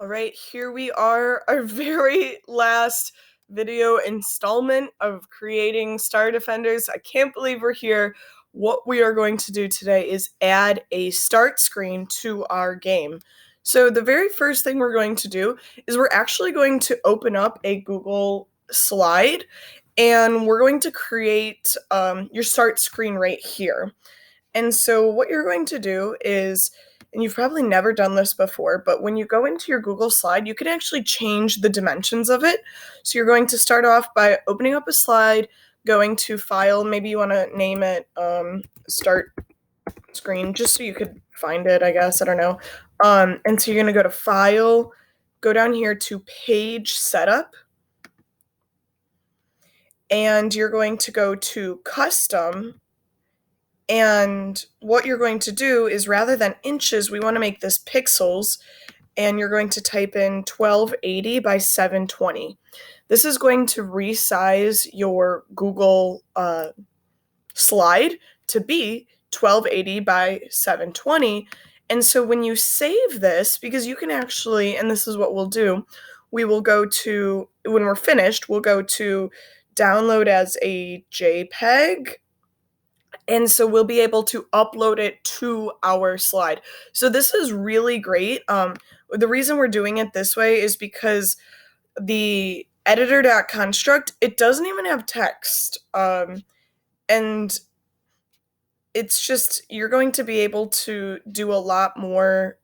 All right, here we are, our very last video installment of creating Star Defenders. I can't believe we're here. What we are going to do today is add a start screen to our game. So the very first thing we're going to do is we're actually going to open up a Google slide and we're going to create your start screen right here. And so what you're going to do is, and you've probably never done this before, but when you go into your Google slide, you can actually change the dimensions of it. So you're going to start off by opening up a slide, going to File, maybe you want to name it Start Screen, just so you could find it, I guess, I don't know. And so you're going to go to File, go down here to Page Setup, and you're going to go to Custom. And what you're going to do is, rather than inches, we want to make this pixels, and you're going to type in 1280 by 720. This is going to resize your Google slide to be 1280 by 720. And so when you save this, because you can actually, and this is what we'll do, we will go to, when we're finished, we'll go to download as a JPEG. And so we'll be able to upload it to our slide. So this is really great. The reason we're doing it this way is because the editor.construct, it doesn't even have text. And it's just, you're going to be able to do a lot more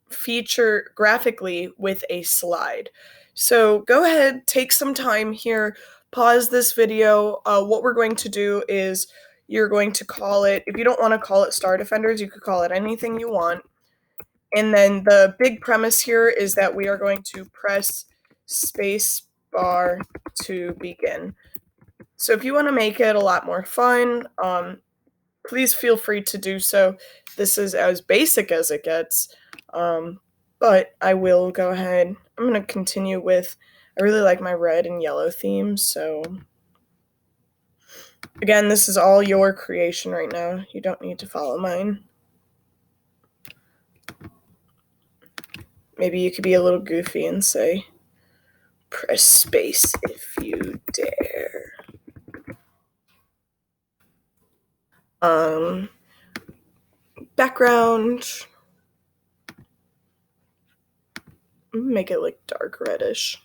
feature graphically with a slide. So go ahead, take some time here, pause this video. What we're going to do is, you're going to call it, if you don't want to call it Star Defenders, you could call it anything you want. And then the big premise here is that we are going to press space bar to begin. So if you want to make it a lot more fun, please feel free to do so. This is as basic as it gets, but I will go ahead. I'm going to continue with, I really like my red and yellow theme, so again, this is all your creation right now. You don't need to follow mine. Maybe you could be a little goofy and say, press space if you dare. Background. Make it like dark reddish.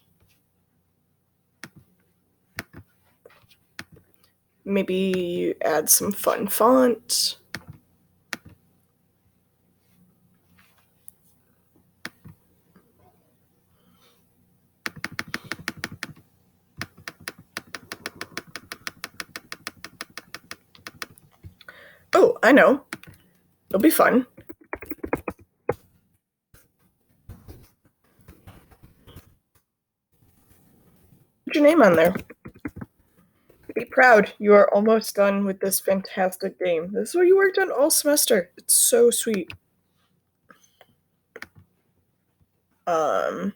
Maybe you add some fun font. Oh, I know. It'll be fun. Put your name on there. Be proud. You are almost done with this fantastic game. This is what you worked on all semester. It's so sweet. You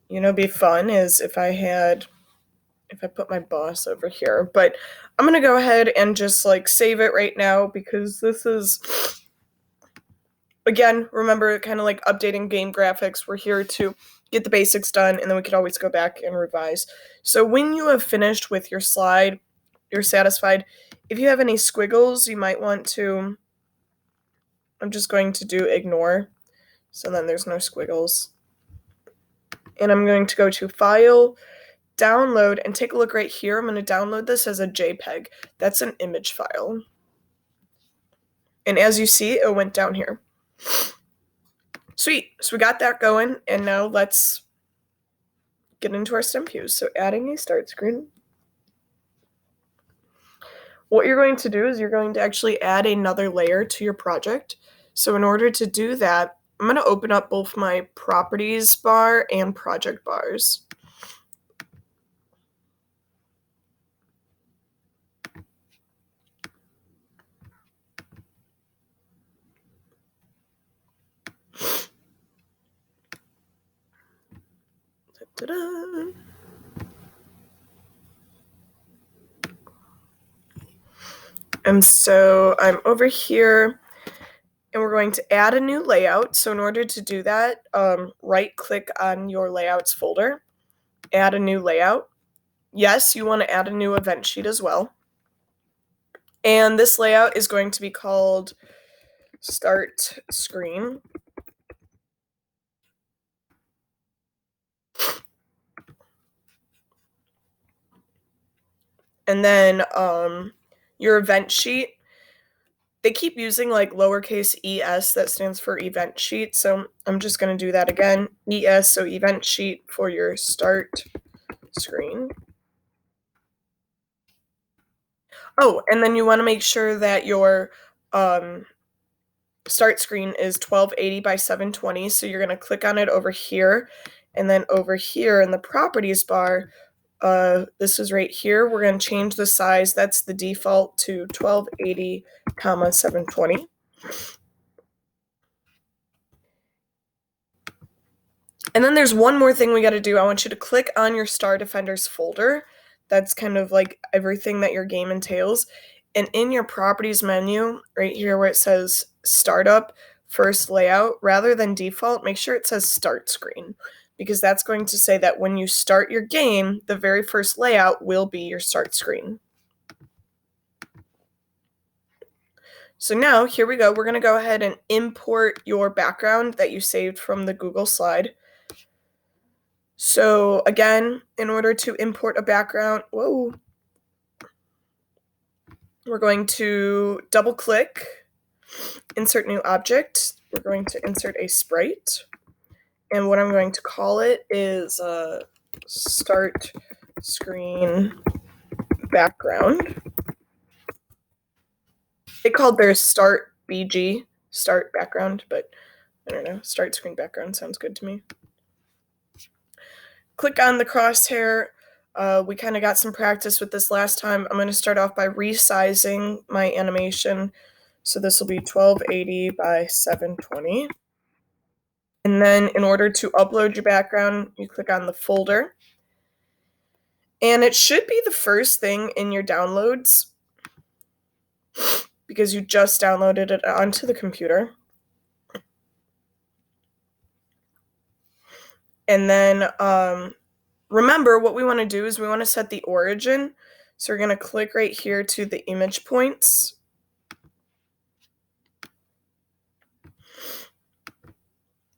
know, be fun is if I put my boss over here, but I'm gonna go ahead and just like save it right now, because this is, again, remember, kind of like updating game graphics. We're here to get the basics done, and then we could always go back and revise. So when you have finished with your slide, you're satisfied. If you have any squiggles, you might want to, I'm just going to do ignore, so then there's no squiggles. And I'm going to go to File, Download, and take a look right here. I'm going to download this as a JPEG. That's an image file. And as you see, it went down here. Sweet. So we got that going, and now let's get into our stem views. So adding a start screen. What you're going to do is you're going to actually add another layer to your project. So in order to do that, I'm going to open up both my properties bar and project bars. Ta-da! And so I'm over here, and we're going to add a new layout. So in order to do that, right click on your layouts folder, add a new layout. Yes, you want to add a new event sheet as well. And this layout is going to be called Start Screen. And then your event sheet, they keep using like lowercase es, that stands for event sheet. So I'm just going to do that again. Es, so event sheet for your start screen. Oh, and then you want to make sure that your start screen is 1280 by 720. So you're going to click on it over here. And then over here in the properties bar, this is right here. We're going to change the size. That's the default to 1280, 720. And then there's one more thing we got to do. I want you to click on your Star Defenders folder. That's kind of like everything that your game entails. And in your properties menu, right here where it says startup, first layout, rather than default, make sure it says start screen, because that's going to say that when you start your game, the very first layout will be your start screen. So now, here we go. We're going to go ahead and import your background that you saved from the Google slide. So again, in order to import a background, we're going to double click, insert new object. We're going to insert a sprite. And what I'm going to call it is start screen background. They called their start BG, start background, but I don't know, start screen background sounds good to me. Click on the crosshair. We kind of got some practice with this last time. I'm going to start off by resizing my animation. So this will be 1280 by 720. And then in order to upload your background, you click on the folder. And it should be the first thing in your downloads because you just downloaded it onto the computer. And then remember, what we want to do is we want to set the origin. So we're going to click right here to the image points.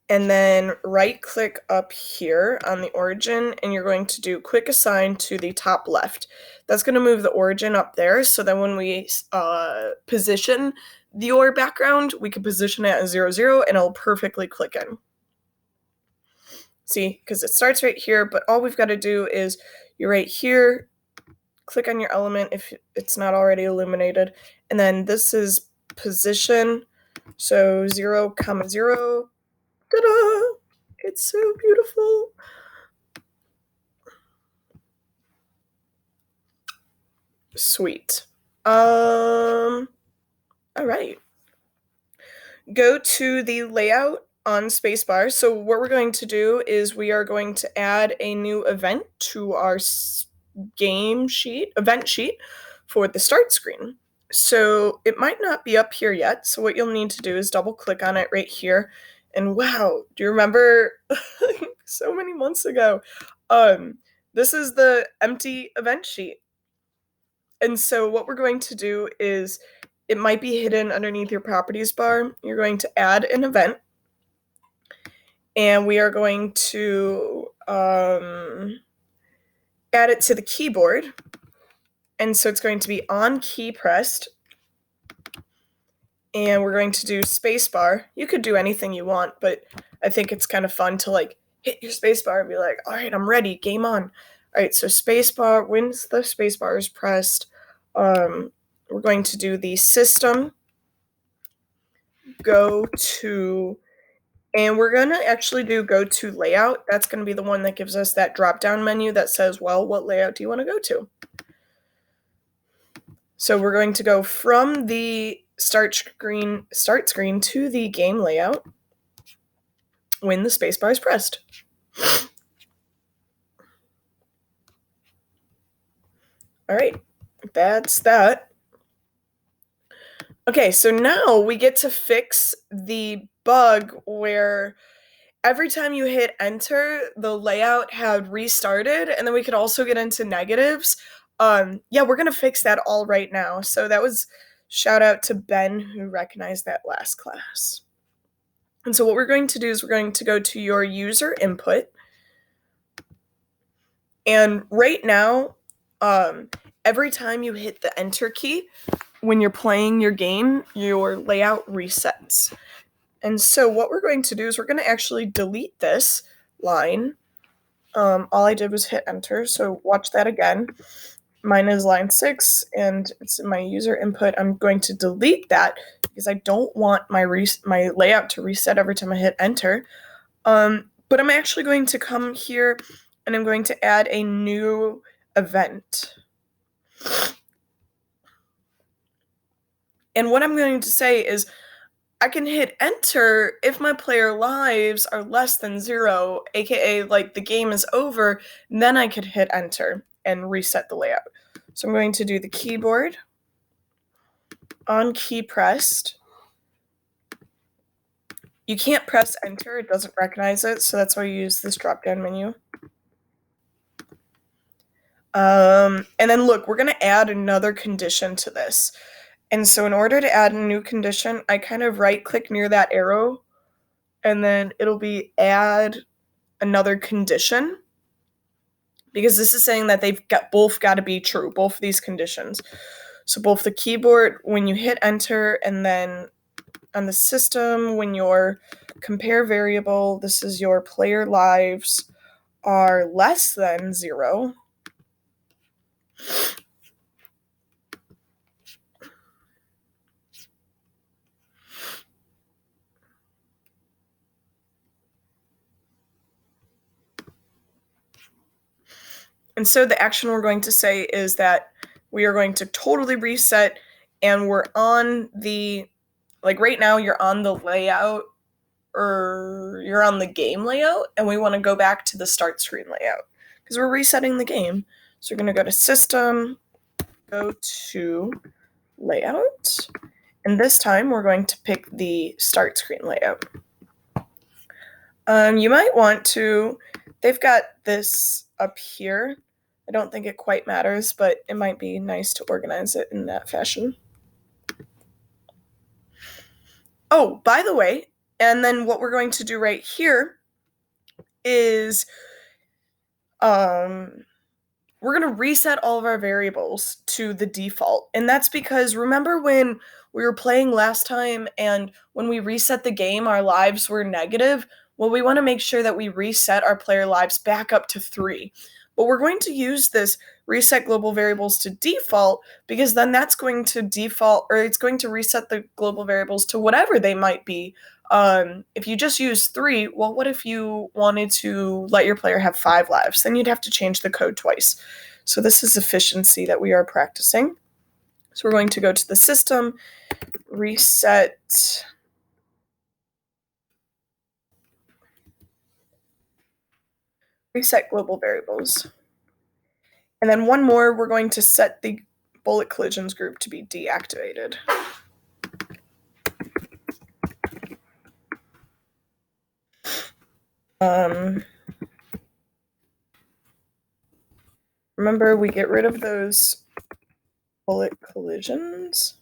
And then right click up here on the origin, and you're going to do quick assign to the top left. That's going to move the origin up there so that when we position your background, we can position it at 0, 0, and it'll perfectly click in. See, because it starts right here, but all we've got to do is you're right here, click on your element if it's not already illuminated, and then this is position, so 0, 0. Ta-da! It's so beautiful. Sweet. All right. Go to the layout on spacebar. So what we're going to do is we are going to add a new event to our event sheet for the start screen. So it might not be up here yet. So what you'll need to do is double click on it right here. And wow, do you remember so many months ago? This is the empty event sheet. And so what we're going to do is it might be hidden underneath your properties bar. You're going to add an event. And we are going to add it to the keyboard. And so it's going to be on key pressed. And we're going to do spacebar. You could do anything you want, but I think it's kind of fun to like hit your spacebar and be like, all right, I'm ready, game on. All right, so spacebar, once the spacebar is pressed, we're going to do the system, go to, and we're going to actually do go to layout. That's going to be the one that gives us that drop down menu that says, well, what layout do you want to go to? So we're going to go from the start screen to the game layout when the spacebar is pressed. All right, that's that. Okay, so now we get to fix the bug where every time you hit enter, the layout had restarted, and then we could also get into negatives. Yeah, we're gonna fix that all right now. So that was shout out to Ben who recognized that last class. And so what we're going to do is we're going to go to your user input. And right now, every time you hit the enter key, when you're playing your game, your layout resets. And so what we're going to do is we're going to actually delete this line. All I did was hit enter, so watch that again. Mine is line 6, and it's in my user input. I'm going to delete that because I don't want my layout to reset every time I hit enter. But I'm actually going to come here and I'm going to add a new event. And what I'm going to say is I can hit enter if my player lives are less than 0, aka like the game is over, then I could hit enter and reset the layout. So I'm going to do the keyboard on key pressed. You can't press enter, it doesn't recognize it, so that's why you use this drop down menu. And then look, we're going to add another condition to this. And so in order to add a new condition, I kind of right click near that arrow, and then it'll be add another condition, because this is saying that they've both got to be true, both of these conditions. So both the keyboard, when you hit enter, and then on the system, when your compare variable, this is your player lives, are less than 0. And so the action we're going to say is that we are going to totally reset, and we're on the, like right now you're on the layout, or you're on the game layout, and we want to go back to the start screen layout because we're resetting the game. So we're going to go to system, go to layout, and this time we're going to pick the start screen layout. You might want to, they've got this up here. I don't think it quite matters, but it might be nice to organize it in that fashion. Oh, by the way, and then what we're going to do right here is we're going to reset all of our variables to the default. And that's because remember when we were playing last time and when we reset the game, our lives were negative? Well, we want to make sure that we reset our player lives back up to 3. But we're going to use this reset global variables to default because then that's going to default, or it's going to reset the global variables to whatever they might be. If you just use 3, well, what if you wanted to let your player have 5 lives? Then you'd have to change the code twice. So this is efficiency that we are practicing. So we're going to go to the system, reset global variables. And then one more, we're going to set the bullet collisions group to be deactivated. Remember, we get rid of those bullet collisions.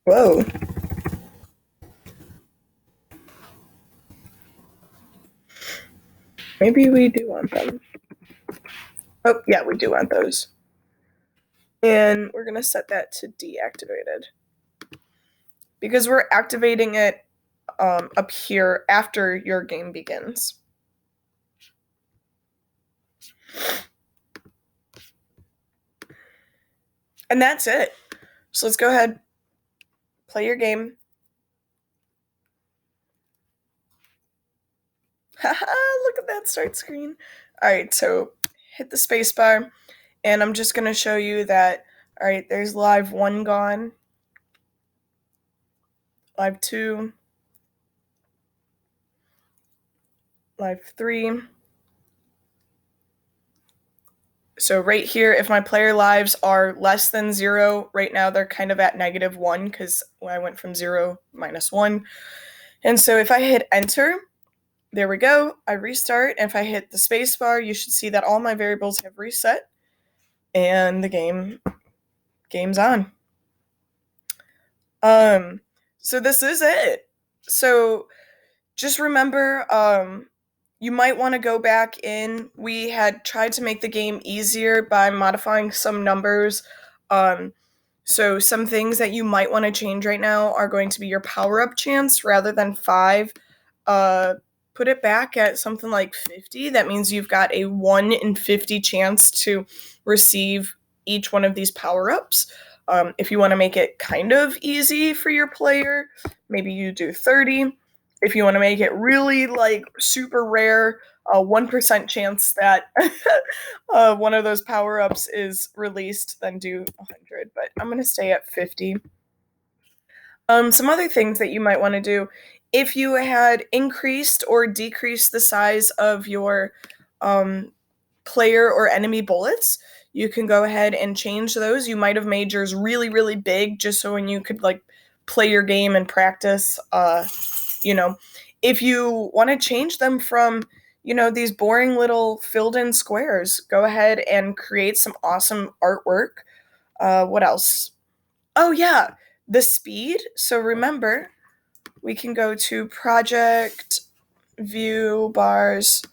Whoa. Maybe we do want them. Oh, yeah, we do want those. And we're going to set that to deactivated, because we're activating it up here after your game begins. And that's it. So let's go ahead, play your game. Haha, look at that start screen. All right, so hit the space bar, and I'm just going to show you that, all right, there's live 1 gone, live 2, live 3. So right here, if my player lives are less than 0, right now they're kind of at -1 because I went from 0 -1. And so if I hit enter, there we go, I restart. And if I hit the space bar, you should see that all my variables have reset and the game's on. So this is it. So just remember, you might want to go back in. We had tried to make the game easier by modifying some numbers. So some things that you might want to change right now are going to be your power-up chance rather than 5. Put it back at something like 50. That means you've got a 1 in 50 chance to receive each one of these power-ups. If you want to make it kind of easy for your player, maybe you do 30. If you want to make it really like super rare, a 1% chance that one of those power ups is released, then do 100. But I'm going to stay at 50. Some other things that you might want to do, if you had increased or decreased the size of your player or enemy bullets, you can go ahead and change those. You might have made yours really, really big just so when you could like play your game and practice, if you want to change them from, these boring little filled in squares, go ahead and create some awesome artwork. What else? Oh, yeah, the speed. So remember, we can go to project, view, bars,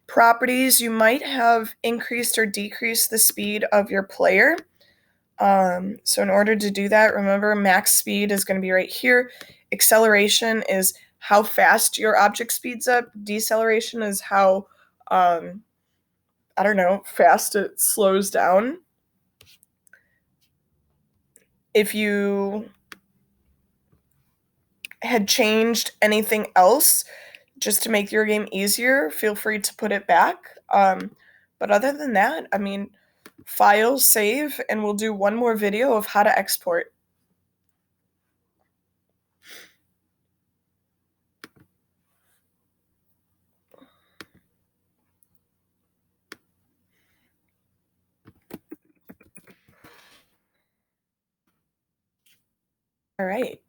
properties. You might have increased or decreased the speed of your player. So in order to do that, remember max speed is going to be right here. Acceleration is how fast your object speeds up. Deceleration is how, fast it slows down. If you had changed anything else just to make your game easier, feel free to put it back. But other than that, file, save, and we'll do one more video of how to export. All right.